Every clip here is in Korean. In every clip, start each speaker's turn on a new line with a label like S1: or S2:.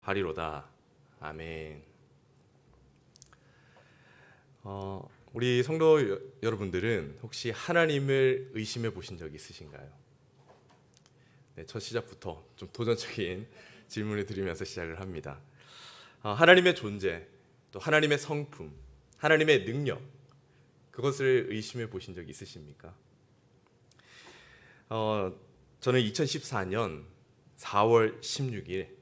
S1: 하리로다. 아멘. 우리 성도 여러분들은 혹시 하나님을 의심해 보신 적 있으신가요? 네, 첫 시작부터 좀 도전적인 질문을 드리면서 시작을 합니다. 하나님의 존재, 또 하나님의 성품, 하나님의 능력, 그것을 의심해 보신 적 있으십니까? 저는 2014년 4월 16일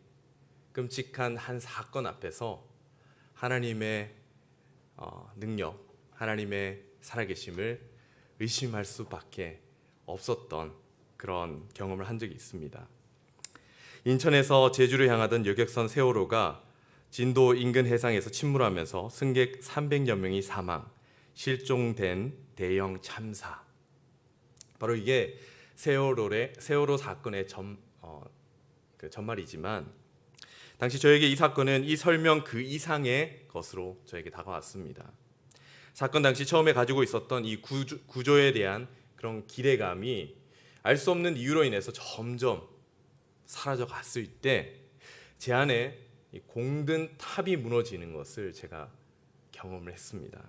S1: 끔찍한 한 사건 앞에서 하나님의 능력, 하나님의 살아계심을 의심할 수밖에 없었던 그런 경험을 한 적이 있습니다. 인천에서 제주를 향하던 여객선 세월호가 진도 인근 해상에서 침몰하면서 승객 300여 명이 사망, 실종된 대형 참사. 바로 이게 세월호 사건의 전말이지만 당시 저에게 이 사건은 이 설명 그 이상의 것으로 저에게 다가왔습니다. 사건 당시 처음에 가지고 있었던 이 구조에 대한 그런 기대감이 알 수 없는 이유로 인해서 점점 사라져 갔을 때 제 안에 이 공든 탑이 무너지는 것을 제가 경험을 했습니다.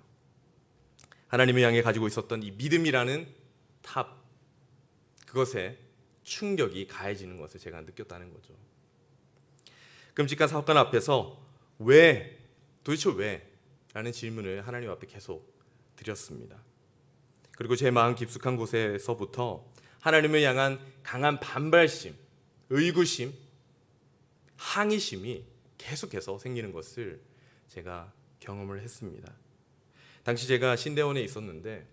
S1: 하나님을 향해 가지고 있었던 이 믿음이라는 탑, 그것에 충격이 가해지는 것을 제가 느꼈다는 거죠. 끔찍한 사건 앞에서 도대체 왜? 라는 질문을 하나님 앞에 계속 드렸습니다. 그리고 제 마음 깊숙한 곳에서부터 하나님을 향한 강한 반발심, 의구심, 항의심이 계속해서 생기는 것을 제가 경험을 했습니다. 당시 제가 신대원에 있었는데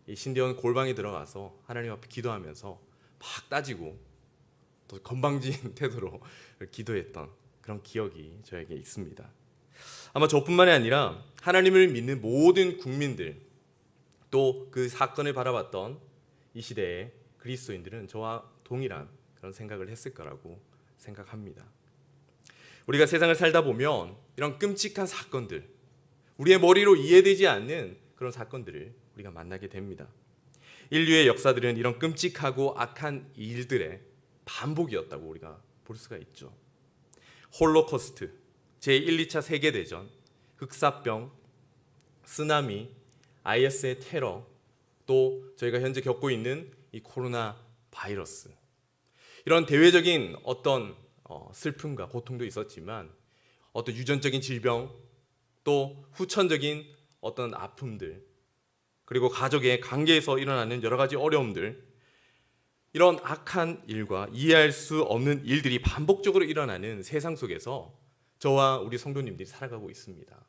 S1: 이 신대원 골방에 들어가서 하나님 앞에 기도하면서 막 따지고 또 건방진 태도로 기도했던 그런 기억이 저에게 있습니다. 아마 저뿐만이 아니라 하나님을 믿는 모든 국민들, 또 그 사건을 바라봤던 이 시대의 그리스도인들은 저와 동일한 그런 생각을 했을 거라고 생각합니다. 우리가 세상을 살다 보면 이런 끔찍한 사건들, 우리의 머리로 이해되지 않는 그런 사건들을 우리가 만나게 됩니다. 인류의 역사들은 이런 끔찍하고 악한 일들의 반복이었다고 우리가 볼 수가 있죠. 홀로코스트, 제1, 2차 세계대전, 흑사병, 쓰나미, IS의 테러, 또 저희가 현재 겪고 있는 이 코로나 바이러스, 이런 대외적인 어떤 슬픔과 고통도 있었지만 어떤 유전적인 질병, 또 후천적인 어떤 아픔들, 그리고 가족의 관계에서 일어나는 여러 가지 어려움들, 이런 악한 일과 이해할 수 없는 일들이 반복적으로 일어나는 세상 속에서 저와 우리 성도님들이 살아가고 있습니다.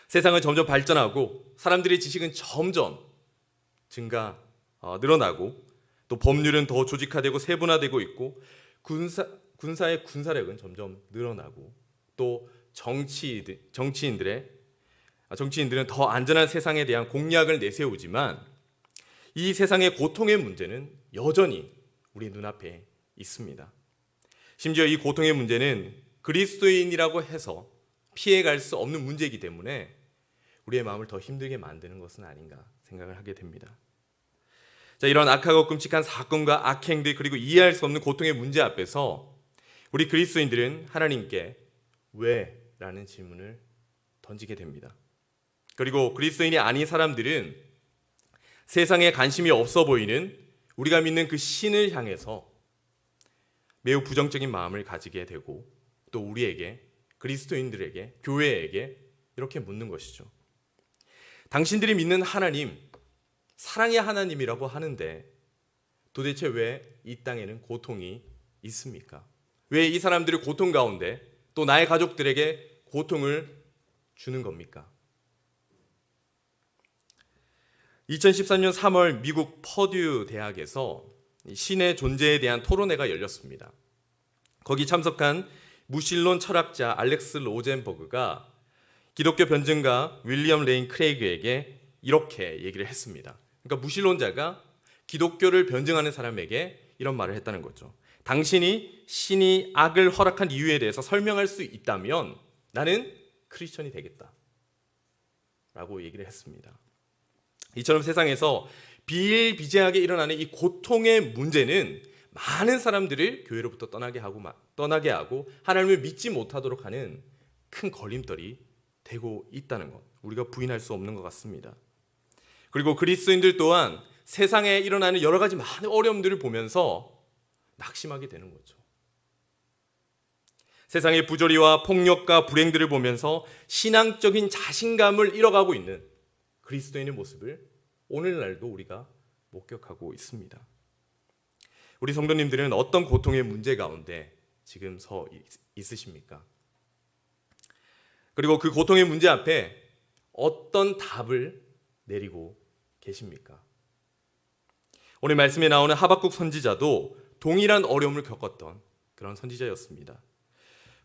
S1: 세상은 점점 발전하고 사람들의 지식은 점점 늘어나고 또 법률은 더 조직화되고 세분화되고 있고 군사의 군사력은 점점 늘어나고 또 정치인들은 더 안전한 세상에 대한 공약을 내세우지만 이 세상의 고통의 문제는 여전히 우리 눈앞에 있습니다. 심지어 이 고통의 문제는 그리스도인이라고 해서 피해갈 수 없는 문제이기 때문에 우리의 마음을 더 힘들게 만드는 것은 아닌가 생각을 하게 됩니다. 자, 이런 악하고 끔찍한 사건과 악행들, 그리고 이해할 수 없는 고통의 문제 앞에서 우리 그리스도인들은 하나님께 왜? 라는 질문을 던지게 됩니다. 그리고 그리스도인이 아닌 사람들은 세상에 관심이 없어 보이는 우리가 믿는 그 신을 향해서 매우 부정적인 마음을 가지게 되고 또 우리에게, 그리스도인들에게, 교회에게 이렇게 묻는 것이죠. 당신들이 믿는 하나님, 사랑의 하나님이라고 하는데 도대체 왜 이 땅에는 고통이 있습니까? 왜 이 사람들이 고통 가운데 또 나의 가족들에게 고통을 주는 겁니까? 2013년 3월 미국 퍼듀 대학에서 신의 존재에 대한 토론회가 열렸습니다. 거기 참석한 무신론 철학자 알렉스 로젠버그가 기독교 변증가 윌리엄 레인 크레이그에게 이렇게 얘기를 했습니다. 그러니까 무신론자가 기독교를 변증하는 사람에게 이런 말을 했다는 거죠. 당신이 신이 악을 허락한 이유에 대해서 설명할 수 있다면 나는 크리스천이 되겠다 라고 얘기를 했습니다. 이처럼 세상에서 비일비재하게 일어나는 이 고통의 문제는 많은 사람들을 교회로부터 떠나게 하고 하나님을 믿지 못하도록 하는 큰 걸림돌이 되고 있다는 것, 우리가 부인할 수 없는 것 같습니다. 그리고 그리스도인들 또한 세상에 일어나는 여러 가지 많은 어려움들을 보면서 낙심하게 되는 거죠. 세상의 부조리와 폭력과 불행들을 보면서 신앙적인 자신감을 잃어가고 있는 그리스도인의 모습을 오늘날도 우리가 목격하고 있습니다. 우리 성도님들은 어떤 고통의 문제 가운데 지금 서 있으십니까? 그리고 그 고통의 문제 앞에 어떤 답을 내리고 계십니까? 오늘 말씀에 나오는 하박국 선지자도 동일한 어려움을 겪었던 그런 선지자였습니다.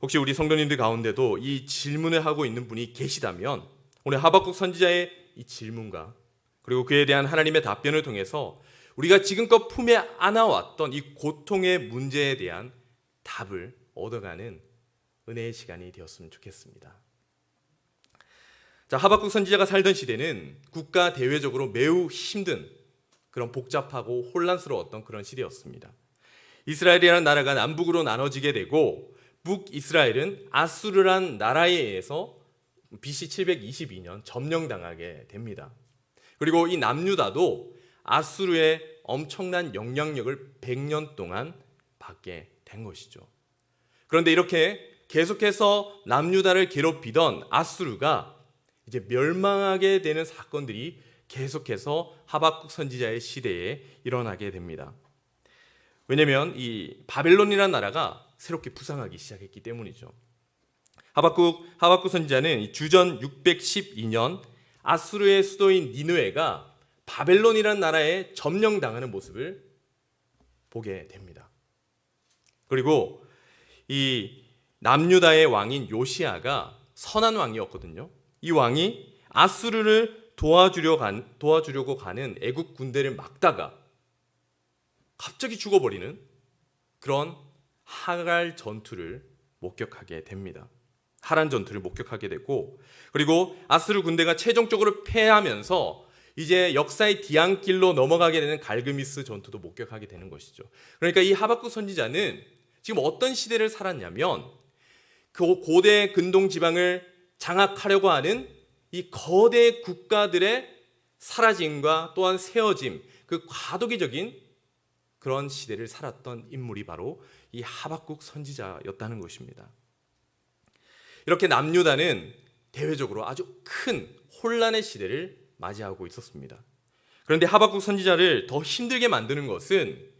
S1: 혹시 우리 성도님들 가운데도 이 질문을 하고 있는 분이 계시다면 오늘 하박국 선지자의 이 질문과 그리고 그에 대한 하나님의 답변을 통해서 우리가 지금껏 품에 안아왔던 이 고통의 문제에 대한 답을 얻어가는 은혜의 시간이 되었으면 좋겠습니다. 자, 하박국 선지자가 살던 시대는 국가 대외적으로 매우 힘든 그런 복잡하고 혼란스러웠던 그런 시대였습니다. 이스라엘이라는 나라가 남북으로 나눠지게 되고 북이스라엘은 아수르란 나라에 의해서 BC 722년 점령당하게 됩니다. 그리고 이 남유다도 아수르의 엄청난 영향력을 100년 동안 받게 된 것이죠. 그런데 이렇게 계속해서 남유다를 괴롭히던 아수르가 이제 멸망하게 되는 사건들이 계속해서 하박국 선지자의 시대에 일어나게 됩니다. 왜냐하면 이 바벨론이라는 나라가 새롭게 부상하기 시작했기 때문이죠. 하박국 선지자는 주전 612년 아수르의 수도인 니느웨가 바벨론이라는 나라에 점령당하는 모습을 보게 됩니다. 그리고 이 남유다의 왕인 요시야가 선한 왕이었거든요. 이 왕이 아수르를 도와주려고 가는 애국 군대를 막다가 갑자기 죽어버리는 그런 하갈 전투를 목격하게 됩니다. 하란 전투를 목격하게 되고, 그리고 아수르 군대가 최종적으로 패하면서 이제 역사의 뒤안길로 넘어가게 되는 갈그미스 전투도 목격하게 되는 것이죠. 그러니까 이 하박국 선지자는 지금 어떤 시대를 살았냐면 그 고대 근동 지방을 장악하려고 하는 이 거대 국가들의 사라짐과 또한 세워짐, 그 과도기적인 그런 시대를 살았던 인물이 바로 이 하박국 선지자였다는 것입니다. 이렇게 남유다는 대외적으로 아주 큰 혼란의 시대를 맞이하고 있었습니다. 그런데 하박국 선지자를 더 힘들게 만드는 것은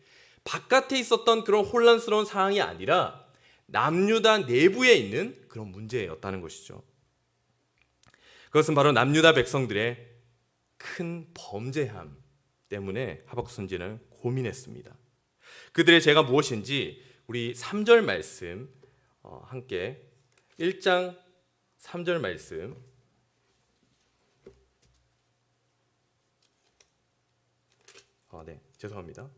S1: 바깥에 있었던 그런 혼란스러운 상황이 아니라 남유다 내부에 있는 그런 문제였다는 것이죠. 그것은 바로 남유다 백성들의 큰 범죄함 때문에 하박국 선지자는 고민했습니다. 그들의 죄가 무엇인지 우리 3절 말씀 함께 1장 3절 말씀 죄송합니다.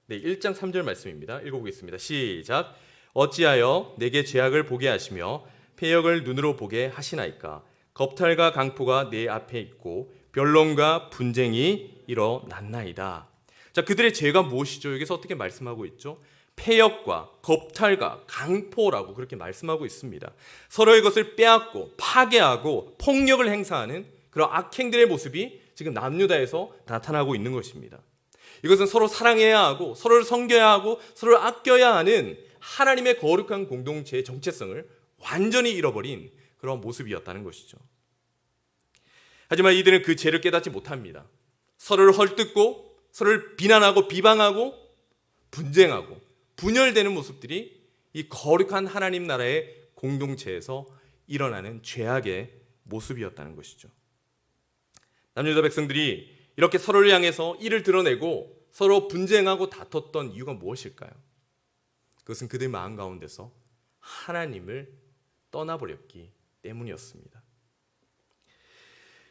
S1: 1장 3절 말씀입니다. 읽어보겠습니다. 시작. 어찌하여 내게 죄악을 보게 하시며 패역을 눈으로 보게 하시나이까. 겁탈과 강포가 내 앞에 있고 변론과 분쟁이 일어났나이다. 자, 그들의 죄가 무엇이죠? 여기서 어떻게 말씀하고 있죠? 패역과 겁탈과 강포라고 그렇게 말씀하고 있습니다. 서로의 것을 빼앗고 파괴하고 폭력을 행사하는 그런 악행들의 모습이 지금 남유다에서 나타나고 있는 것입니다. 이것은 서로 사랑해야 하고 서로를 섬겨야 하고 서로를 아껴야 하는 하나님의 거룩한 공동체의 정체성을 완전히 잃어버린 그런 모습이었다는 것이죠. 하지만 이들은 그 죄를 깨닫지 못합니다. 서로를 헐뜯고 서로를 비난하고 비방하고 분쟁하고 분열되는 모습들이 이 거룩한 하나님 나라의 공동체에서 일어나는 죄악의 모습이었다는 것이죠. 남유다 백성들이 이렇게 서로를 향해서 이를 드러내고 서로 분쟁하고 다퉜던 이유가 무엇일까요? 그것은 그들 마음 가운데서 하나님을 떠나버렸기 때문이었습니다.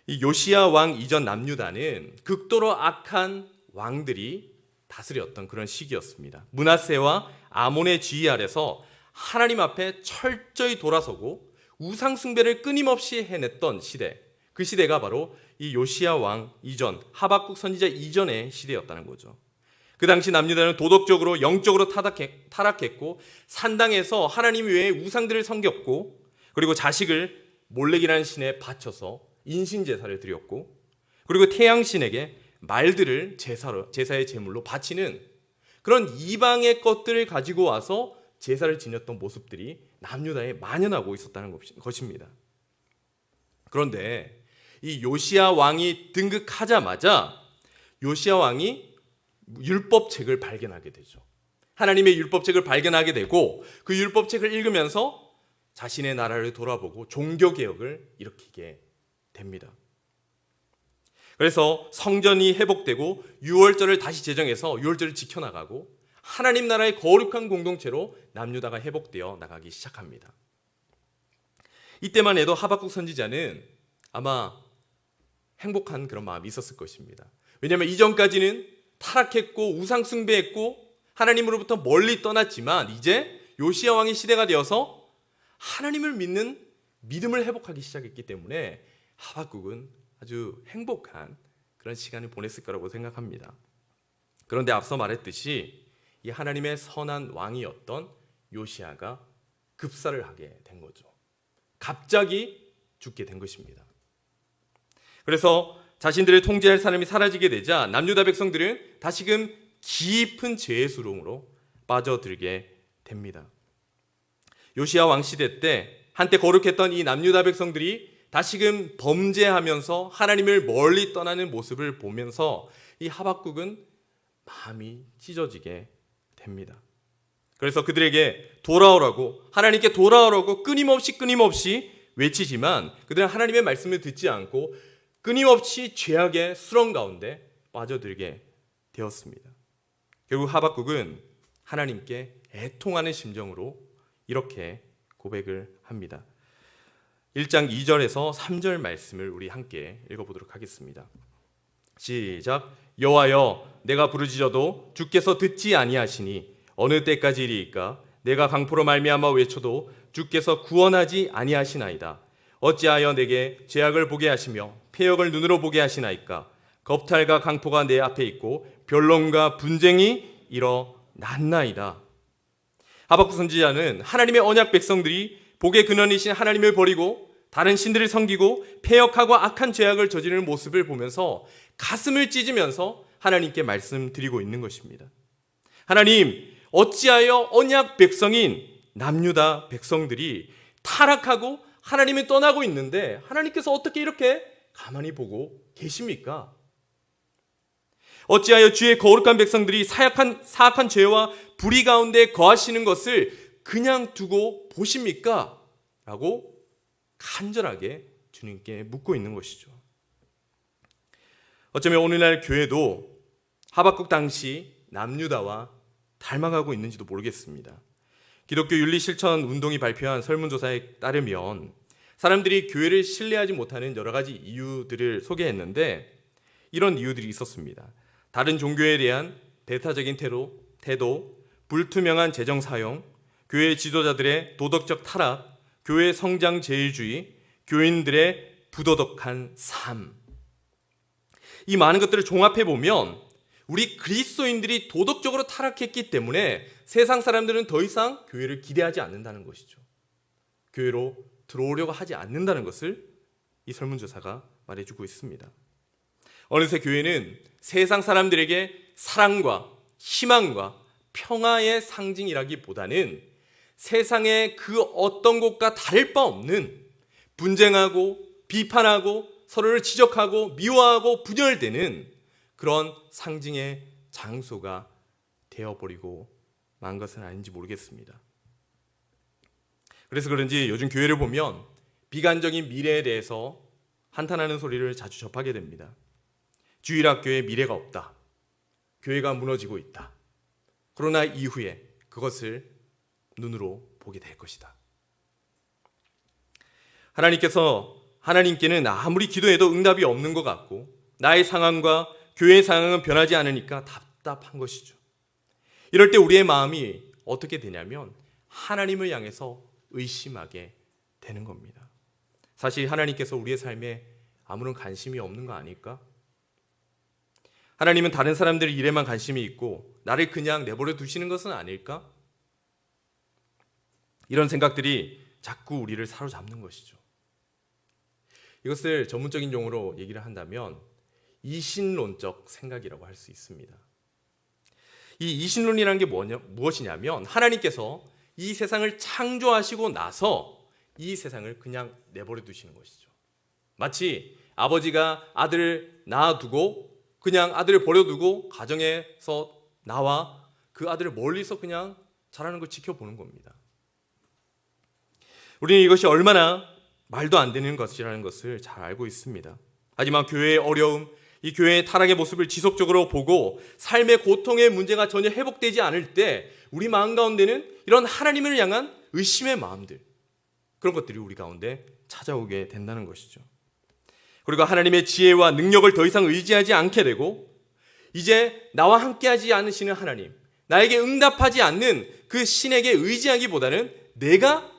S1: 이 요시야 왕 이전 남유다는 극도로 악한 왕들이 다스렸던 그런 시기였습니다. 므낫세와 아몬의 지휘 아래서 하나님 앞에 철저히 돌아서고 우상 숭배를 끊임없이 해냈던 시대, 그 시대가 바로 이 요시야 왕 이전, 하박국 선지자 이전의 시대였다는 거죠. 그 당시 남유다는 도덕적으로 영적으로 타락했고 산당에서 하나님 외에 우상들을 섬겼고 그리고 자식을 몰렉이라는 신에 바쳐서 인신제사를 드렸고 그리고 태양신에게 말들을 제사의 제물로 바치는 그런 이방의 것들을 가지고 와서 제사를 지녔던 모습들이 남유다에 만연하고 있었다는 것입니다. 그런데 이 요시야 왕이 등극하자마자 요시야 왕이 율법책을 발견하게 되죠. 하나님의 율법책을 발견하게 되고 그 율법책을 읽으면서 자신의 나라를 돌아보고 종교개혁을 일으키게 됩니다. 그래서 성전이 회복되고 유월절을 다시 제정해서 유월절을 지켜나가고 하나님 나라의 거룩한 공동체로 남유다가 회복되어 나가기 시작합니다. 이때만 해도 하박국 선지자는 아마 행복한 그런 마음이 있었을 것입니다. 왜냐하면 이전까지는 타락했고 우상 숭배했고 하나님으로부터 멀리 떠났지만 이제 요시야 왕의 시대가 되어서 하나님을 믿는 믿음을 회복하기 시작했기 때문에 하박국은 아주 행복한 그런 시간을 보냈을 거라고 생각합니다. 그런데 앞서 말했듯이 이 하나님의 선한 왕이었던 요시야가 급사를 하게 된 거죠. 갑자기 죽게 된 것입니다. 그래서 자신들을 통제할 사람이 사라지게 되자 남유다 백성들은 다시금 깊은 죄의 수렁으로 빠져들게 됩니다. 요시야 왕 시대 때 한때 거룩했던 이 남유다 백성들이 다시금 범죄하면서 하나님을 멀리 떠나는 모습을 보면서 이 하박국은 마음이 찢어지게 됩니다. 그래서 그들에게 돌아오라고 하나님께 돌아오라고 끊임없이 외치지만 그들은 하나님의 말씀을 듣지 않고 끊임없이 죄악의 수렁 가운데 빠져들게 되었습니다. 결국 하박국은 하나님께 애통하는 심정으로 이렇게 고백을 합니다. 1장 2절에서 3절 말씀을 우리 함께 읽어보도록 하겠습니다. 시작. 여호와여, 내가 부르짖어도 주께서 듣지 아니하시니 어느 때까지이리이까? 내가 강포로 말미암아 외쳐도 주께서 구원하지 아니하시나이다. 어찌하여 내게 죄악을 보게 하시며 패역을 눈으로 보게 하시나이까? 겁탈과 강포가 내 앞에 있고 변론과 분쟁이 일어났나이다. 하박국 선지자는 하나님의 언약 백성들이 복의 근원이신 하나님을 버리고 다른 신들을 섬기고 패역하고 악한 죄악을 저지르는 모습을 보면서 가슴을 찢으면서 하나님께 말씀드리고 있는 것입니다. 하나님, 어찌하여 언약 백성인 남유다 백성들이 타락하고 하나님을 떠나고 있는데 하나님께서 어떻게 이렇게 가만히 보고 계십니까? 어찌하여 주의 거룩한 백성들이 사악한 죄와 불의 가운데 거하시는 것을 그냥 두고 보십니까? 라고 간절하게 주님께 묻고 있는 것이죠. 어쩌면 오늘날 교회도 하박국 당시 남유다와 닮아가고 있는지도 모르겠습니다. 기독교 윤리실천 운동이 발표한 설문조사에 따르면 사람들이 교회를 신뢰하지 못하는 여러 가지 이유들을 소개했는데 이런 이유들이 있었습니다. 다른 종교에 대한 배타적인 태도, 불투명한 재정 사용, 교회 지도자들의 도덕적 타락, 교회 성장 제일주의, 교인들의 부도덕한 삶. 이 많은 것들을 종합해 보면 우리 그리스도인들이 도덕적으로 타락했기 때문에 세상 사람들은 더 이상 교회를 기대하지 않는다는 것이죠. 교회로 들어오려고 하지 않는다는 것을 이 설문조사가 말해주고 있습니다. 어느새 교회는 세상 사람들에게 사랑과 희망과 평화의 상징이라기보다는 세상의 그 어떤 곳과 다를 바 없는 분쟁하고 비판하고 서로를 지적하고 미워하고 분열되는 그런 상징의 장소가 되어버리고 만 것은 아닌지 모르겠습니다. 그래서 그런지 요즘 교회를 보면 비관적인 미래에 대해서 한탄하는 소리를 자주 접하게 됩니다. 주일학교에 미래가 없다. 교회가 무너지고 있다. 코로나 이후에 그것을 눈으로 보게 될 것이다. 하나님께는 아무리 기도해도 응답이 없는 것 같고 나의 상황과 교회의 상황은 변하지 않으니까 답답한 것이죠. 이럴 때 우리의 마음이 어떻게 되냐면 하나님을 향해서 의심하게 되는 겁니다. 사실 하나님께서 우리의 삶에 아무런 관심이 없는 거 아닐까? 하나님은 다른 사람들의 일에만 관심이 있고 나를 그냥 내버려 두시는 것은 아닐까? 이런 생각들이 자꾸 우리를 사로잡는 것이죠. 이것을 전문적인 용어로 얘기를 한다면 이신론적 생각이라고 할 수 있습니다. 이 이신론이라는 게 무엇이냐면 하나님께서 이 세상을 창조하시고 나서 이 세상을 그냥 내버려 두시는 것이죠. 마치 아버지가 아들을 낳아두고 그냥 아들을 버려두고 가정에서 나와 그 아들을 멀리서 그냥 자라는 걸 지켜보는 겁니다. 우리는 이것이 얼마나 말도 안 되는 것이라는 것을 잘 알고 있습니다. 하지만 교회의 어려움, 이 교회의 타락의 모습을 지속적으로 보고 삶의 고통의 문제가 전혀 회복되지 않을 때 우리 마음 가운데는 이런 하나님을 향한 의심의 마음들, 그런 것들이 우리 가운데 찾아오게 된다는 것이죠. 그리고 하나님의 지혜와 능력을 더 이상 의지하지 않게 되고 이제 나와 함께하지 않으시는 하나님, 나에게 응답하지 않는 그 신에게 의지하기보다는 내가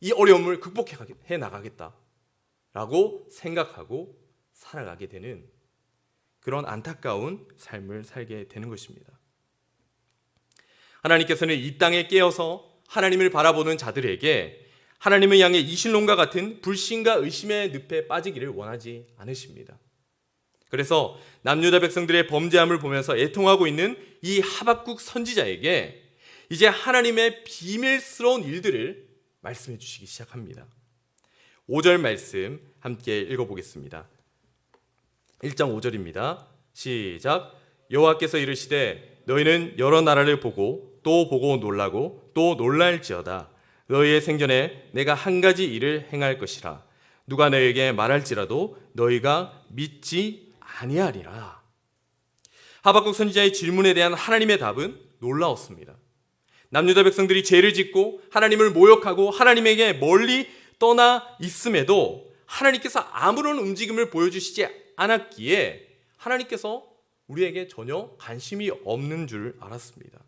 S1: 이 어려움을 극복해 나가겠다라고 생각하고 살아가게 되는 그런 안타까운 삶을 살게 되는 것입니다. 하나님께서는 이 땅에 깨어서 하나님을 바라보는 자들에게 하나님을 향해 이신론과 같은 불신과 의심의 늪에 빠지기를 원하지 않으십니다. 그래서 남유다 백성들의 범죄함을 보면서 애통하고 있는 이 하박국 선지자에게 이제 하나님의 비밀스러운 일들을 말씀해 주시기 시작합니다. 5절 말씀 함께 읽어보겠습니다. 1장 5절입니다. 시작. 여호와께서 이르시되 너희는 여러 나라를 보고 또 보고 놀라고 또 놀랄지어다. 너희의 생전에 내가 한 가지 일을 행할 것이라. 누가 너희에게 말할지라도 너희가 믿지 아니하리라. 하박국 선지자의 질문에 대한 하나님의 답은 놀라웠습니다. 남유다 백성들이 죄를 짓고 하나님을 모욕하고 하나님에게 멀리 떠나 있음에도 하나님께서 아무런 움직임을 보여주시지 않았기에 하나님께서 우리에게 전혀 관심이 없는 줄 알았습니다.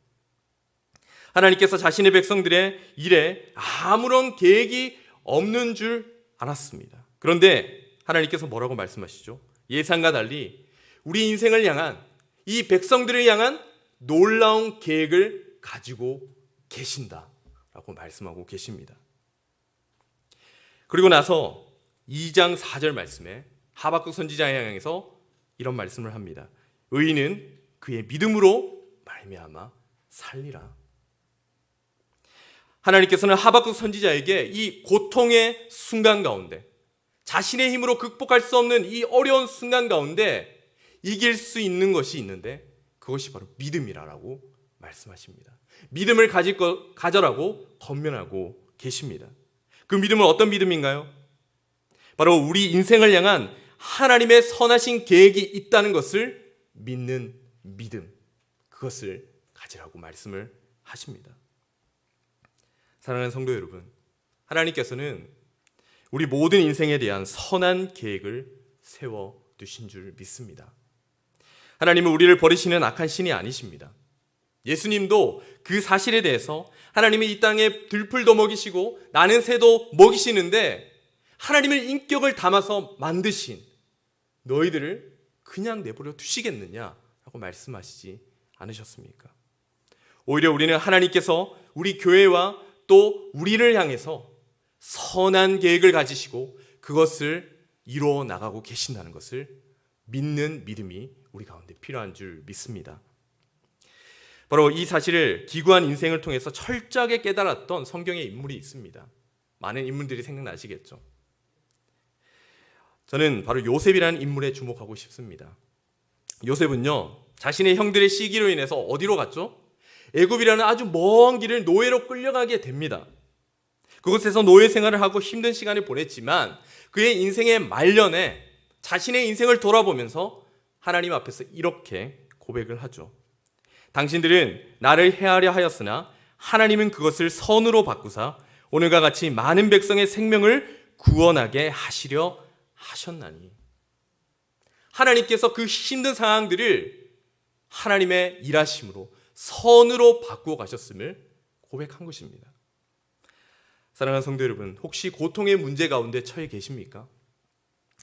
S1: 하나님께서 자신의 백성들의 일에 아무런 계획이 없는 줄 알았습니다. 그런데 하나님께서 뭐라고 말씀하시죠? 예상과 달리 우리 인생을 향한, 이 백성들을 향한 놀라운 계획을 가지고 계신다라고 말씀하고 계십니다. 그리고 나서 2장 4절 말씀에 하박국 선지자에 향해서 이런 말씀을 합니다. 의인은 그의 믿음으로 말미암아 살리라. 하나님께서는 하박국 선지자에게 이 고통의 순간 가운데, 자신의 힘으로 극복할 수 없는 이 어려운 순간 가운데 이길 수 있는 것이 있는데 그것이 바로 믿음이라고 말씀하십니다. 믿음을 가져라고 권면하고 계십니다. 그 믿음은 어떤 믿음인가요? 바로 우리 인생을 향한 하나님의 선하신 계획이 있다는 것을 믿는 믿음, 그것을 가지라고 말씀을 하십니다. 사랑하는 성도 여러분, 하나님께서는 우리 모든 인생에 대한 선한 계획을 세워두신 줄 믿습니다. 하나님은 우리를 버리시는 악한 신이 아니십니다. 예수님도 그 사실에 대해서 하나님이 이 땅에 들풀도 먹이시고 나는 새도 먹이시는데 하나님의 인격을 담아서 만드신 너희들을 그냥 내버려 두시겠느냐라고 말씀하시지 않으셨습니까? 오히려 우리는 하나님께서 우리 교회와 또 우리를 향해서 선한 계획을 가지시고 그것을 이루어 나가고 계신다는 것을 믿는 믿음이 우리 가운데 필요한 줄 믿습니다. 바로 이 사실을 기구한 인생을 통해서 철저하게 깨달았던 성경의 인물이 있습니다. 많은 인물들이 생각나시겠죠. 저는 바로 요셉이라는 인물에 주목하고 싶습니다. 요셉은요, 자신의 형들의 시기로 인해서 어디로 갔죠? 애굽이라는 아주 먼 길을 노예로 끌려가게 됩니다. 그곳에서 노예 생활을 하고 힘든 시간을 보냈지만 그의 인생의 말년에 자신의 인생을 돌아보면서 하나님 앞에서 이렇게 고백을 하죠. 당신들은 나를 해하려 하였으나 하나님은 그것을 선으로 바꾸사 오늘과 같이 많은 백성의 생명을 구원하게 하시려 하셨나니. 하나님께서 그 힘든 상황들을 하나님의 일하심으로 선으로 바꾸어 가셨음을 고백한 것입니다. 사랑하는 성도 여러분, 혹시 고통의 문제 가운데 처해 계십니까?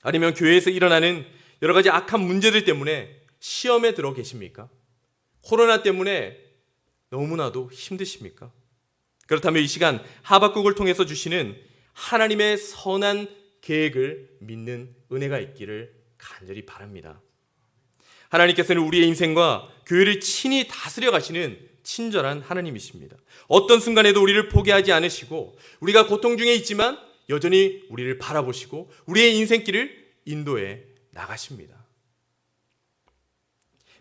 S1: 아니면 교회에서 일어나는 여러 가지 악한 문제들 때문에 시험에 들어 계십니까? 코로나 때문에 너무나도 힘드십니까? 그렇다면 이 시간 하박국을 통해서 주시는 하나님의 선한 계획을 믿는 은혜가 있기를 간절히 바랍니다. 하나님께서는 우리의 인생과 교회를 친히 다스려 가시는 친절한 하나님이십니다. 어떤 순간에도 우리를 포기하지 않으시고 우리가 고통 중에 있지만 여전히 우리를 바라보시고 우리의 인생길을 인도해 나가십니다.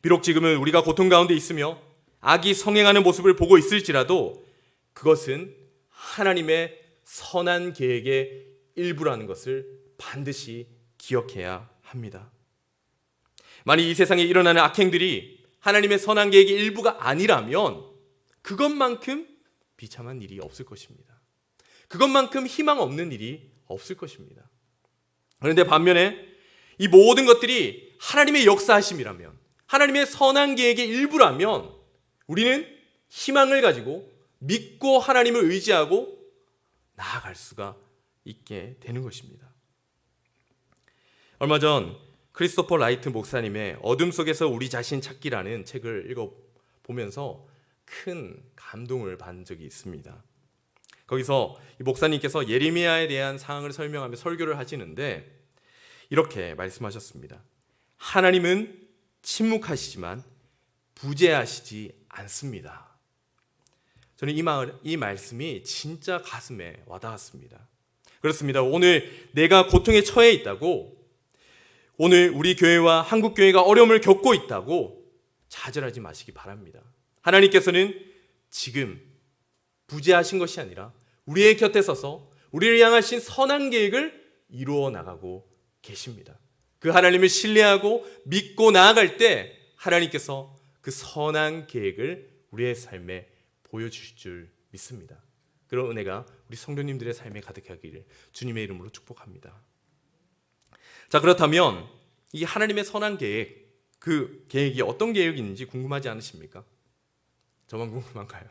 S1: 비록 지금은 우리가 고통 가운데 있으며 악이 성행하는 모습을 보고 있을지라도 그것은 하나님의 선한 계획의 일부라는 것을 반드시 기억해야 합니다. 만약 이 세상에 일어나는 악행들이 하나님의 선한 계획의 일부가 아니라면 그것만큼 비참한 일이 없을 것입니다. 그것만큼 희망 없는 일이 없을 것입니다. 그런데 반면에 이 모든 것들이 하나님의 역사하심이라면, 하나님의 선한 계획의 일부라면 우리는 희망을 가지고 믿고 하나님을 의지하고 나아갈 수가 있게 되는 것입니다. 얼마 전 크리스토퍼 라이트 목사님의 어둠 속에서 우리 자신 찾기라는 책을 읽어보면서 큰 감동을 받은 적이 있습니다. 거기서 이 목사님께서 예레미야에 대한 상황을 설명하며 설교를 하시는데 이렇게 말씀하셨습니다. 하나님은 침묵하시지만 부재하시지 않습니다. 저는 이 말씀이 진짜 가슴에 와닿았습니다. 그렇습니다. 오늘 내가 고통에 처해 있다고, 오늘 우리 교회와 한국 교회가 어려움을 겪고 있다고 좌절하지 마시기 바랍니다. 하나님께서는 지금 부재하신 것이 아니라 우리의 곁에 서서 우리를 향하신 선한 계획을 이루어 나가고 계십니다. 그 하나님을 신뢰하고 믿고 나아갈 때 하나님께서 그 선한 계획을 우리의 삶에 보여주실 줄 믿습니다. 그런 은혜가 우리 성도님들의 삶에 가득하기를 주님의 이름으로 축복합니다. 자, 그렇다면 이 하나님의 선한 계획, 그 계획이 어떤 계획인지 궁금하지 않으십니까? 저만 궁금한가요?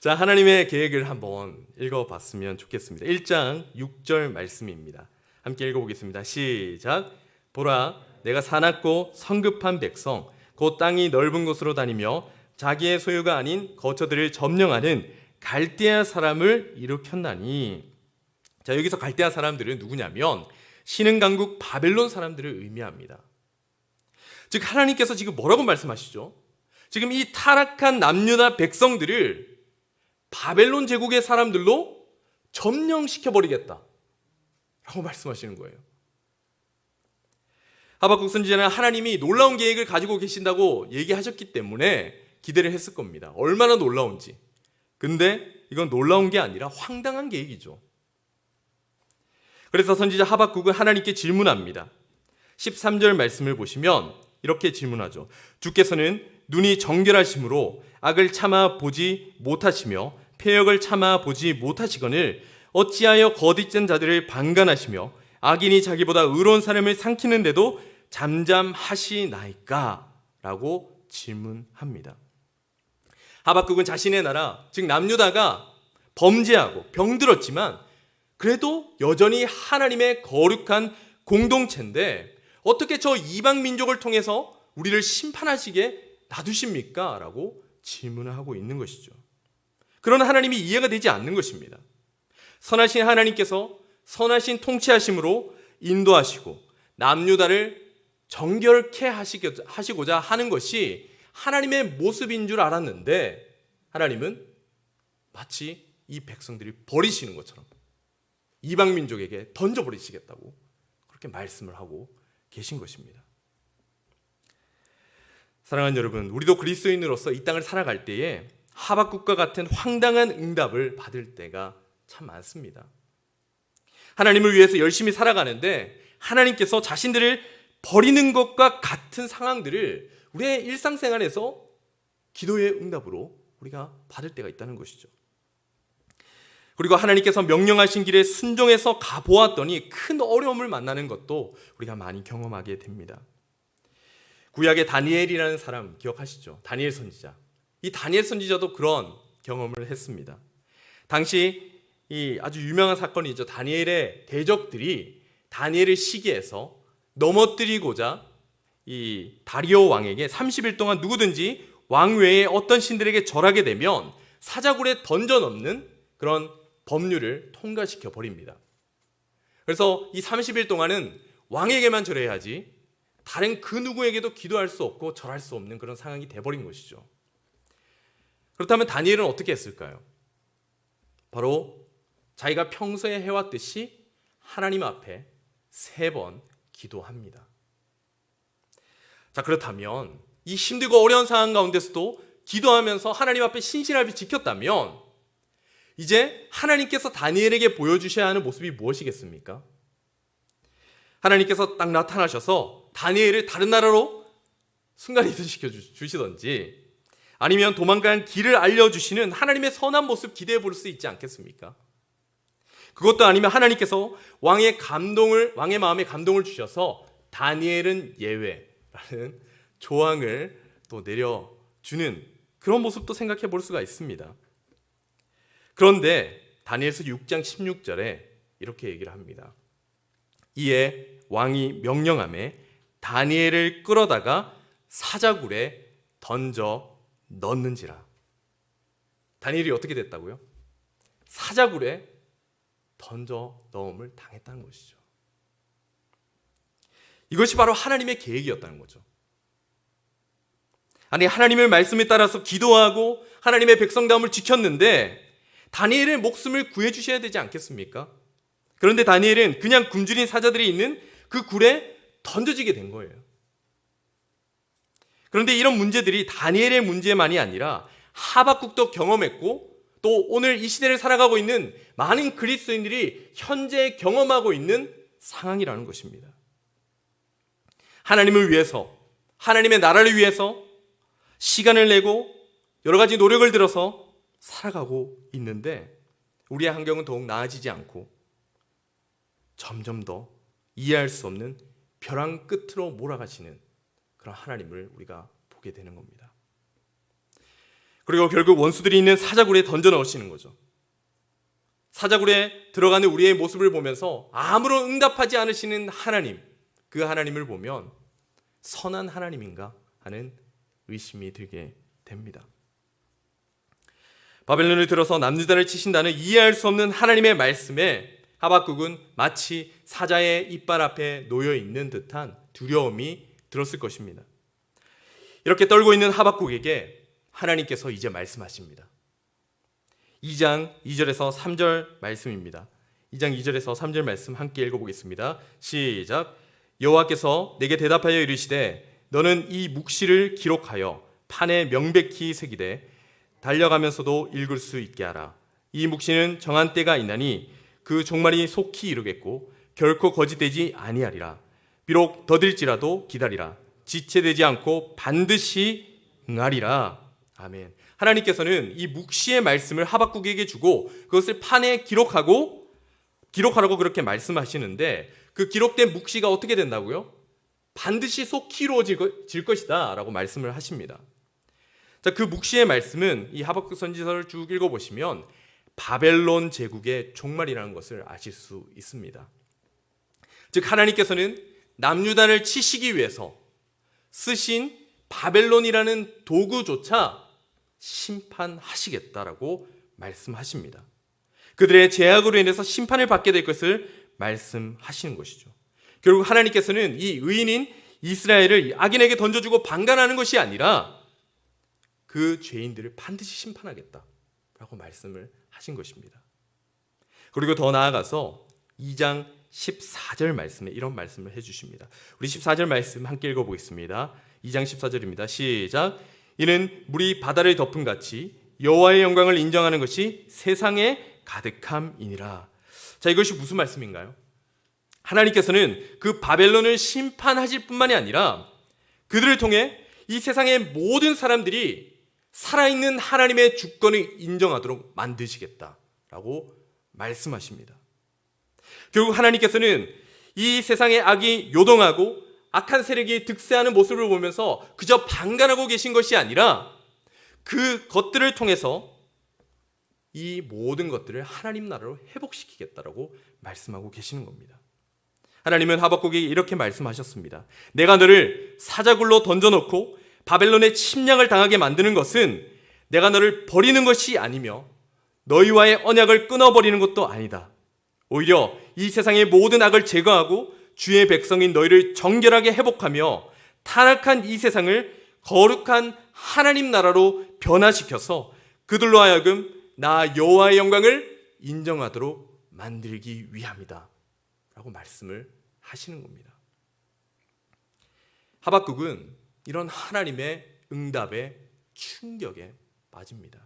S1: 자, 하나님의 계획을 한번 읽어봤으면 좋겠습니다. 1장 6절 말씀입니다. 함께 읽어보겠습니다. 시작. 보라, 내가 사납고 성급한 백성, 곧 땅이 넓은 곳으로 다니며 자기의 소유가 아닌 거처들을 점령하는 갈대아 사람을 일으켰나니. 자, 여기서 갈대아 사람들은 누구냐면 신흥 강국 바벨론 사람들을 의미합니다. 즉 하나님께서 지금 뭐라고 말씀하시죠? 지금 이 타락한 남유다 백성들을 바벨론 제국의 사람들로 점령시켜버리겠다 라고 말씀하시는 거예요. 하박국 선지자는 하나님이 놀라운 계획을 가지고 계신다고 얘기하셨기 때문에 기대를 했을 겁니다. 얼마나 놀라운지. 근데 이건 놀라운 게 아니라 황당한 계획이죠. 그래서 선지자 하박국은 하나님께 질문합니다. 13절 말씀을 보시면 이렇게 질문하죠. 주께서는 눈이 정결하심으로 악을 참아 보지 못하시며 패역을 참아 보지 못하시거늘 어찌하여 거짓된 자들을 방관하시며 악인이 자기보다 의로운 사람을 삼키는데도 잠잠하시나이까? 라고 질문합니다. 하박국은 자신의 나라, 즉 남유다가 범죄하고 병들었지만 그래도 여전히 하나님의 거룩한 공동체인데 어떻게 저 이방 민족을 통해서 우리를 심판하시게 놔두십니까? 라고 질문을 하고 있는 것이죠. 그러나 하나님이 이해가 되지 않는 것입니다. 선하신 하나님께서 선하신 통치하심으로 인도하시고 남유다를 정결케 하시고자 하는 것이 하나님의 모습인 줄 알았는데 하나님은 마치 이 백성들이 버리시는 것처럼 이방 민족에게 던져버리시겠다고 그렇게 말씀을 하고 계신 것입니다. 사랑하는 여러분, 우리도 그리스도인으로서 이 땅을 살아갈 때에 하박국과 같은 황당한 응답을 받을 때가 참 많습니다. 하나님을 위해서 열심히 살아가는데 하나님께서 자신들을 버리는 것과 같은 상황들을 우리의 일상생활에서 기도의 응답으로 우리가 받을 때가 있다는 것이죠. 그리고 하나님께서 명령하신 길에 순종해서 가보았더니 큰 어려움을 만나는 것도 우리가 많이 경험하게 됩니다. 구약의 다니엘이라는 사람 기억하시죠? 다니엘 선지자. 이 다니엘 선지자도 그런 경험을 했습니다. 당시 이 아주 유명한 사건이죠. 다니엘의 대적들이 다니엘을 시기해서 넘어뜨리고자 이 다리오 왕에게 30일 동안 누구든지 왕 외에 어떤 신들에게 절하게 되면 사자굴에 던져 넣는 그런 법률을 통과시켜 버립니다. 그래서 이 30일 동안은 왕에게만 절해야 하지 다른 그 누구에게도 기도할 수 없고 절할 수 없는 그런 상황이 돼버린 것이죠. 그렇다면 다니엘은 어떻게 했을까요? 바로 자기가 평소에 해왔듯이 하나님 앞에 3번 기도합니다. 자, 그렇다면 이 힘들고 어려운 상황 가운데서도 기도하면서 하나님 앞에 신실하게 지켰다면 이제 하나님께서 다니엘에게 보여주셔야 하는 모습이 무엇이겠습니까? 하나님께서 딱 나타나셔서 다니엘을 다른 나라로 순간이동시켜 주시던지 아니면 도망간 길을 알려주시는 하나님의 선한 모습 기대해 볼 수 있지 않겠습니까? 그것도 아니면 하나님께서 왕의 마음에 감동을 주셔서 다니엘은 예외라는 조항을 또 내려주는 그런 모습도 생각해 볼 수가 있습니다. 그런데 다니엘서 6장 16절에 이렇게 얘기를 합니다. 이에 왕이 명령하매 다니엘을 끌어다가 사자굴에 던져 넣는지라. 다니엘이 어떻게 됐다고요? 사자굴에 던져 넣음을 당했다는 것이죠. 이것이 바로 하나님의 계획이었다는 거죠. 아니, 하나님의 말씀에 따라서 기도하고 하나님의 백성다움을 지켰는데 다니엘의 목숨을 구해주셔야 되지 않겠습니까? 그런데 다니엘은 그냥 굶주린 사자들이 있는 그 굴에 던져지게 된 거예요. 그런데 이런 문제들이 다니엘의 문제만이 아니라 하박국도 경험했고 또 오늘 이 시대를 살아가고 있는 많은 그리스도인들이 현재 경험하고 있는 상황이라는 것입니다. 하나님을 위해서, 하나님의 나라를 위해서 시간을 내고 여러 가지 노력을 들어서 살아가고 있는데 우리의 환경은 더욱 나아지지 않고 점점 더 이해할 수 없는 벼랑 끝으로 몰아가시는 그런 하나님을 우리가 보게 되는 겁니다. 그리고 결국 원수들이 있는 사자굴에 던져 넣으시는 거죠. 사자굴에 들어가는 우리의 모습을 보면서 아무런 응답하지 않으시는 하나님, 그 하나님을 보면 선한 하나님인가 하는 의심이 들게 됩니다. 바벨론을 들어서 남유다를 치신다는 이해할 수 없는 하나님의 말씀에 하박국은 마치 사자의 이빨 앞에 놓여 있는 듯한 두려움이 들었을 것입니다. 이렇게 떨고 있는 하박국에게 하나님께서 이제 말씀하십니다. 2장 2절에서 3절 말씀입니다. 2장 2절에서 3절 말씀 함께 읽어보겠습니다. 시작. 여호와께서 내게 대답하여 이르시되 너는 이 묵시를 기록하여 판에 명백히 새기되 달려가면서도 읽을 수 있게 하라. 이 묵시는 정한 때가 있나니 그 종말이 속히 이루겠고 결코 거짓되지 아니하리라. 비록 더딜지라도 기다리라. 지체되지 않고 반드시 응하리라. 아멘. 하나님께서는 이 묵시의 말씀을 하박국에게 주고 그것을 판에 기록하라고 그렇게 말씀하시는데 그 기록된 묵시가 어떻게 된다고요? 반드시 속히 이루어질 것이다 라고 말씀을 하십니다. 자, 그 묵시의 말씀은 이 하박국 선지서를 쭉 읽어보시면 바벨론 제국의 종말이라는 것을 아실 수 있습니다. 즉 하나님께서는 남유다를 치시기 위해서 쓰신 바벨론이라는 도구조차 심판하시겠다라고 말씀하십니다. 그들의 죄악으로 인해서 심판을 받게 될 것을 말씀하시는 것이죠. 결국 하나님께서는 이 의인인 이스라엘을 악인에게 던져주고 방관하는 것이 아니라 그 죄인들을 반드시 심판하겠다라고 말씀을 하신 것입니다. 그리고 더 나아가서 2장 14절 말씀에 이런 말씀을 해주십니다. 우리 14절 말씀 함께 읽어보겠습니다. 2장 14절입니다. 시작. 이는 물이 바다를 덮은 같이 여호와의 영광을 인정하는 것이 세상에 가득함이니라. 자, 이것이 무슨 말씀인가요? 하나님께서는 그 바벨론을 심판하실 뿐만이 아니라 그들을 통해 이 세상의 모든 사람들이 살아있는 하나님의 주권을 인정하도록 만드시겠다라고 말씀하십니다. 결국 하나님께서는 이 세상의 악이 요동하고 악한 세력이 득세하는 모습을 보면서 그저 방관하고 계신 것이 아니라 그 것들을 통해서 이 모든 것들을 하나님 나라로 회복시키겠다라고 말씀하고 계시는 겁니다. 하나님은 하박국에게 이렇게 말씀하셨습니다. 내가 너를 사자굴로 던져놓고 바벨론의 침략을 당하게 만드는 것은 내가 너를 버리는 것이 아니며 너희와의 언약을 끊어버리는 것도 아니다. 오히려 이 세상의 모든 악을 제거하고 주의 백성인 너희를 정결하게 회복하며 타락한 이 세상을 거룩한 하나님 나라로 변화시켜서 그들로 하여금 나 여호와의 영광을 인정하도록 만들기 위함이다 라고 말씀을 하시는 겁니다. 하박국은 이런 하나님의 응답에 충격에 빠집니다.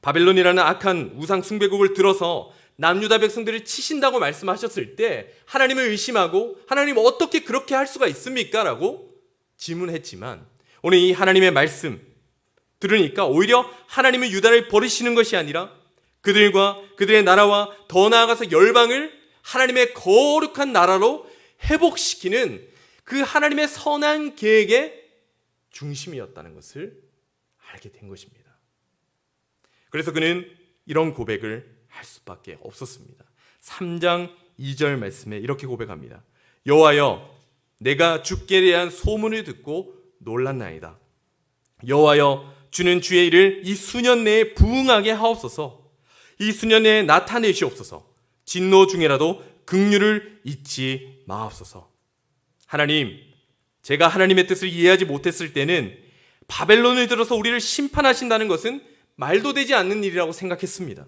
S1: 바벨론이라는 악한 우상 숭배국을 들어서 남유다 백성들을 치신다고 말씀하셨을 때 하나님을 의심하고 하나님 어떻게 그렇게 할 수가 있습니까? 라고 질문했지만 오늘 이 하나님의 말씀 들으니까 오히려 하나님은 유다를 버리시는 것이 아니라 그들과 그들의 나라와 더 나아가서 열방을 하나님의 거룩한 나라로 회복시키는 그 하나님의 선한 계획의 중심이었다는 것을 알게 된 것입니다. 그래서 그는 이런 고백을 할 수밖에 없었습니다. 3장 2절 말씀에 이렇게 고백합니다. 여호와여, 내가 주께 대한 소문을 듣고 놀랐나이다. 여호와여, 주는 주의 일을 이 수년 내에 부응하게 하옵소서. 이 수년 내에 나타내시옵소서. 진노 중에라도 긍휼을 잊지 마옵소서. 하나님, 제가 하나님의 뜻을 이해하지 못했을 때는 바벨론을 들어서 우리를 심판하신다는 것은 말도 되지 않는 일이라고 생각했습니다.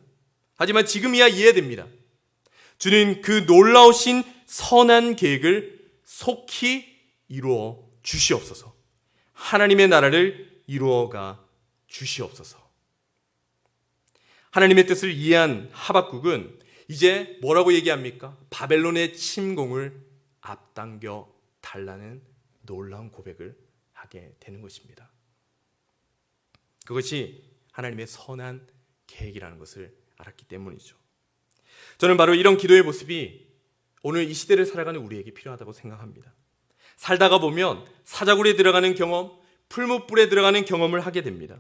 S1: 하지만 지금이야 이해됩니다. 주는 그 놀라우신 선한 계획을 속히 이루어 주시옵소서. 하나님의 나라를 이루어가 주시옵소서. 하나님의 뜻을 이해한 하박국은 이제 뭐라고 얘기합니까? 바벨론의 침공을 앞당겨 달라는 놀라운 고백을 하게 되는 것입니다. 그것이 하나님의 선한 계획이라는 것을 알았기 때문이죠. 저는 바로 이런 기도의 모습이 오늘 이 시대를 살아가는 우리에게 필요하다고 생각합니다. 살다가 보면 사자굴에 들어가는 경험, 풀무불에 들어가는 경험을 하게 됩니다.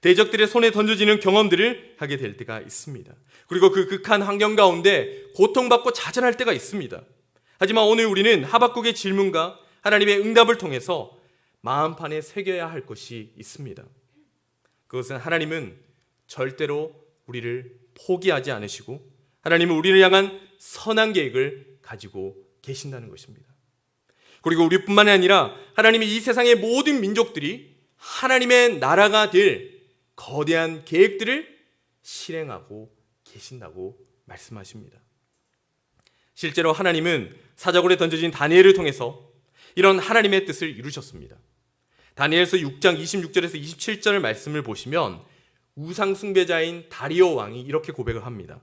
S1: 대적들의 손에 던져지는 경험들을 하게 될 때가 있습니다. 그리고 그 극한 환경 가운데 고통받고 좌절할 때가 있습니다. 하지만 오늘 우리는 하박국의 질문과 하나님의 응답을 통해서 마음판에 새겨야 할 것이 있습니다. 그것은 하나님은 절대로 우리를 포기하지 않으시고 하나님은 우리를 향한 선한 계획을 가지고 계신다는 것입니다. 그리고 우리뿐만이 아니라 하나님이 이 세상의 모든 민족들이 하나님의 나라가 될 거대한 계획들을 실행하고 계신다고 말씀하십니다. 실제로 하나님은 사자굴에 던져진 다니엘을 통해서 이런 하나님의 뜻을 이루셨습니다. 다니엘서 6장 26절에서 27절 말씀을 보시면 우상 숭배자인 다리오 왕이 이렇게 고백을 합니다.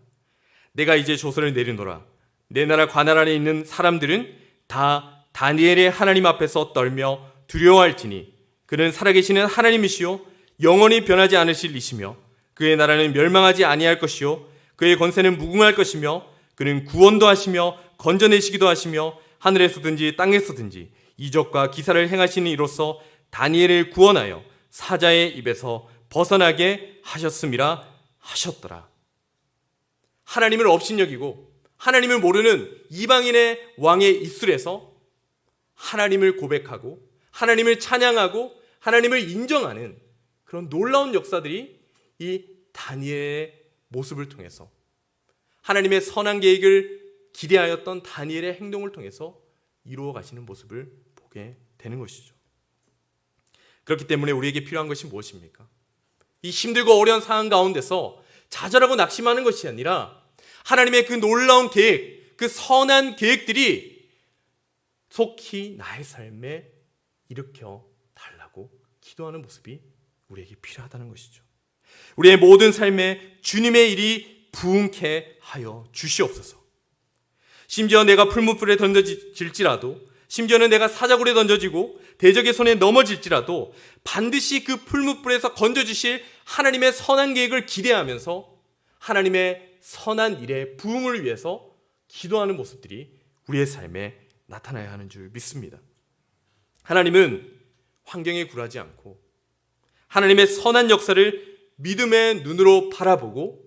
S1: 내가 이제 조서를 내리노라. 내 나라 관할 안에 있는 사람들은 다 다니엘의 하나님 앞에서 떨며 두려워할지니 그는 살아계시는 하나님이시요 영원히 변하지 않으실 이시며 그의 나라는 멸망하지 아니할 것이요 그의 권세는 무궁할 것이며 그는 구원도 하시며 건져내시기도 하시며 하늘에서든지 땅에서든지 이적과 기사를 행하시는 이로써 다니엘을 구원하여 사자의 입에서 벗어나게 하셨음이라 하셨더라. 하나님을 업신여기고 하나님을 모르는 이방인의 왕의 입술에서 하나님을 고백하고 하나님을 찬양하고 하나님을 인정하는 그런 놀라운 역사들이 이 다니엘의 모습을 통해서 하나님의 선한 계획을 기대하였던 다니엘의 행동을 통해서 이루어 가시는 모습을 보게 되는 것이죠. 그렇기 때문에 우리에게 필요한 것이 무엇입니까? 이 힘들고 어려운 상황 가운데서 좌절하고 낙심하는 것이 아니라 하나님의 그 놀라운 계획, 그 선한 계획들이 속히 나의 삶에 일으켜 달라고 기도하는 모습이 우리에게 필요하다는 것이죠. 우리의 모든 삶에 주님의 일이 부응케 하여 주시옵소서. 심지어 내가 풀무불에 던져질지라도, 심지어는 내가 사자굴에 던져지고 대적의 손에 넘어질지라도 반드시 그 풀무불에서 건져주실 하나님의 선한 계획을 기대하면서 하나님의 선한 일의 부응을 위해서 기도하는 모습들이 우리의 삶에 나타나야 하는 줄 믿습니다. 하나님은 환경에 굴하지 않고 하나님의 선한 역사를 믿음의 눈으로 바라보고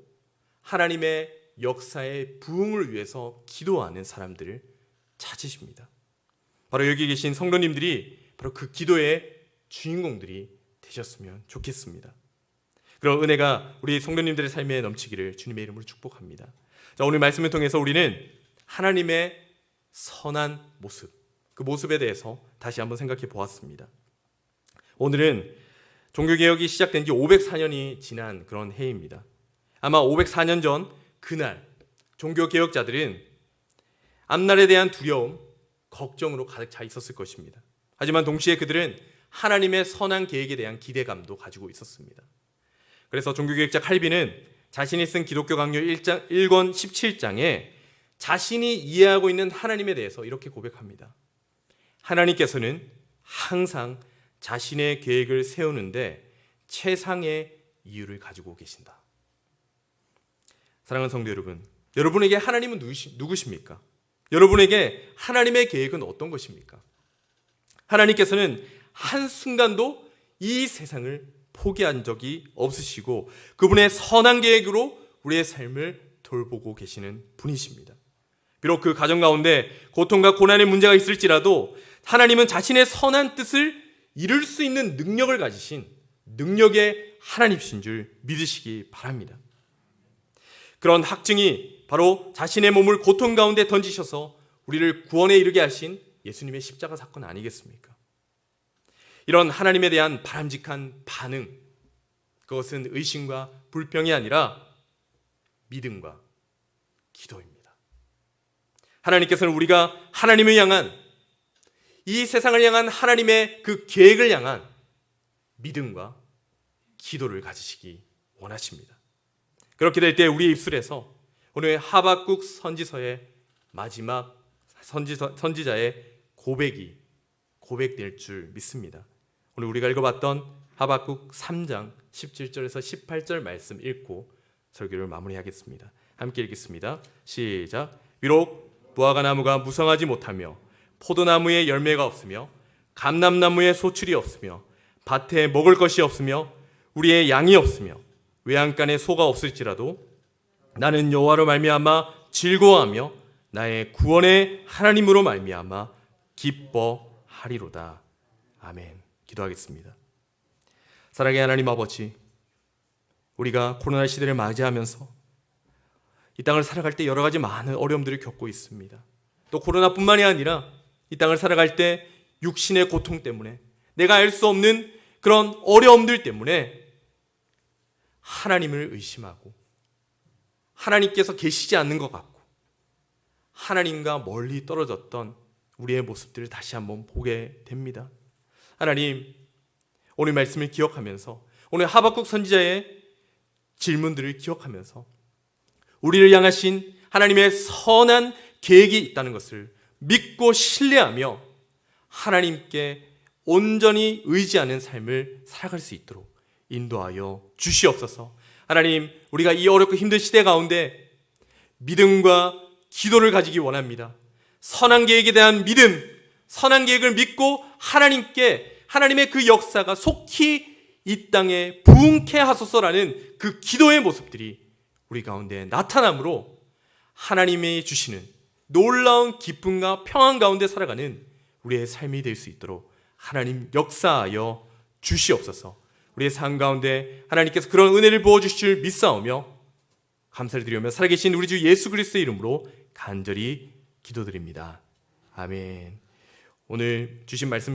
S1: 하나님의 역사의 부응을 위해서 기도하는 사람들을 찾으십니다. 바로 여기 계신 성도님들이 바로 그 기도의 주인공들이 되셨으면 좋겠습니다. 그런 은혜가 우리 성도님들의 삶에 넘치기를 주님의 이름으로 축복합니다. 자, 오늘 말씀을 통해서 우리는 하나님의 선한 모습, 그 모습에 대해서 다시 한번 생각해 보았습니다. 오늘은 종교개혁이 시작된 지 504년이 지난 그런 해입니다. 아마 504년 전 그날 종교개혁자들은 앞날에 대한 두려움, 걱정으로 가득 차 있었을 것입니다. 하지만 동시에 그들은 하나님의 선한 계획에 대한 기대감도 가지고 있었습니다. 그래서 종교개혁자 칼빈은 자신이 쓴 기독교 강요 1권 17장에 자신이 이해하고 있는 하나님에 대해서 이렇게 고백합니다. 하나님께서는 항상 자신의 계획을 세우는데 최상의 이유를 가지고 계신다. 사랑하는 성도 여러분, 여러분에게 하나님은 누구십니까? 여러분에게 하나님의 계획은 어떤 것입니까? 하나님께서는 한순간도 이 세상을 포기한 적이 없으시고 그분의 선한 계획으로 우리의 삶을 돌보고 계시는 분이십니다. 비록 그 가정 가운데 고통과 고난의 문제가 있을지라도 하나님은 자신의 선한 뜻을 이룰 수 있는 능력을 가지신 능력의 하나님이신 줄 믿으시기 바랍니다. 그런 학증이 바로 자신의 몸을 고통 가운데 던지셔서 우리를 구원에 이르게 하신 예수님의 십자가 사건 아니겠습니까? 이런 하나님에 대한 바람직한 반응, 그것은 의심과 불평이 아니라 믿음과 기도입니다. 하나님께서는 우리가 하나님을 향한, 이 세상을 향한 하나님의 그 계획을 향한 믿음과 기도를 가지시기 원하십니다. 그렇게 될 때 우리의 입술에서 오늘 하박국 선지서의 마지막 선지자의 고백이 고백될 줄 믿습니다. 오늘 우리가 읽어봤던 하박국 3장 17절에서 18절 말씀 읽고 설교를 마무리하겠습니다. 함께 읽겠습니다. 시작. 비록 무화과 나무가 무성하지 못하며 포도나무에 열매가 없으며 감람나무에 소출이 없으며 밭에 먹을 것이 없으며 우리의 양이 없으며 외양간에 소가 없을지라도 나는 여호와로 말미암아 즐거워하며 나의 구원의 하나님으로 말미암아 기뻐하리로다. 아멘. 기도하겠습니다. 사랑의 하나님 아버지, 우리가 코로나 시대를 맞이하면서 이 땅을 살아갈 때 여러 가지 많은 어려움들을 겪고 있습니다. 또 코로나뿐만이 아니라 이 땅을 살아갈 때 육신의 고통 때문에, 내가 알 수 없는 그런 어려움들 때문에 하나님을 의심하고 하나님께서 계시지 않는 것 같고 하나님과 멀리 떨어졌던 우리의 모습들을 다시 한번 보게 됩니다. 하나님, 오늘 말씀을 기억하면서, 오늘 하박국 선지자의 질문들을 기억하면서 우리를 향하신 하나님의 선한 계획이 있다는 것을 믿고 신뢰하며 하나님께 온전히 의지하는 삶을 살아갈 수 있도록 인도하여 주시옵소서. 하나님, 우리가 이 어렵고 힘든 시대 가운데 믿음과 기도를 가지기 원합니다. 선한 계획에 대한 믿음, 선한 계획을 믿고 하나님께, 하나님의 그 역사가 속히 이 땅에 부흥케 하소서라는 그 기도의 모습들이 우리 가운데 나타남으로 하나님이 주시는 놀라운 기쁨과 평안 가운데 살아가는 우리의 삶이 될 수 있도록 하나님 역사하여 주시옵소서. 우리의 삶 가운데 하나님께서 그런 은혜를 부어주실 줄 믿사오며 감사를 드리며 살아계신 우리 주 예수 그리스도의 이름으로 간절히 기도드립니다. 아멘. 오늘 주신 말씀을